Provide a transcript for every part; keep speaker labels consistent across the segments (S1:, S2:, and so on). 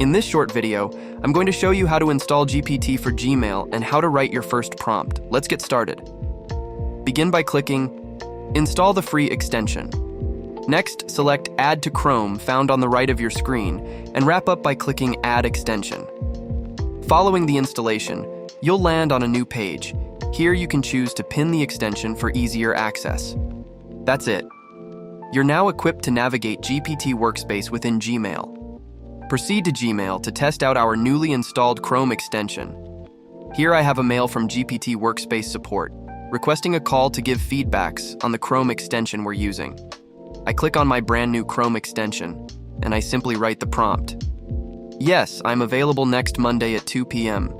S1: In this short video, I'm going to show you how to install GPT for Gmail and how to write your first prompt. Let's get started. Begin by clicking Install the free extension. Next, select Add to Chrome found on the right of your screen and wrap up by clicking Add Extension. Following the installation, you'll land on a new page. Here you can choose to pin the extension for easier access. That's it. You're now equipped to navigate GPT Workspace within Gmail. Proceed to Gmail to test out our newly installed Chrome extension. Here I have a mail from GPT Workspace support, requesting a call to give feedbacks on the Chrome extension we're using. I click on my brand new Chrome extension, and I simply write the prompt. Yes, I'm available next Monday at 2 p.m.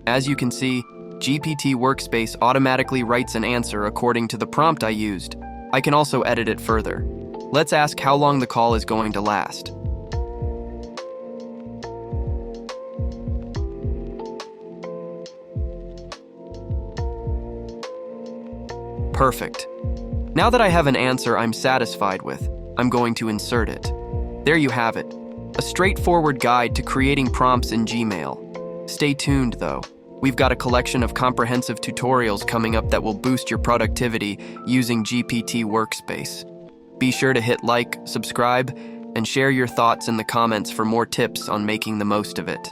S1: As you can see, GPT Workspace automatically writes an answer according to the prompt I used. I can also edit it further. Let's ask how long the call is going to last. Perfect. Now that I have an answer I'm satisfied with, I'm going to insert it. There you have it, a straightforward guide to creating prompts in Gmail. Stay tuned though. We've got a collection of comprehensive tutorials coming up that will boost your productivity using GPT Workspace. Be sure to hit like, subscribe, and share your thoughts in the comments for more tips on making the most of it.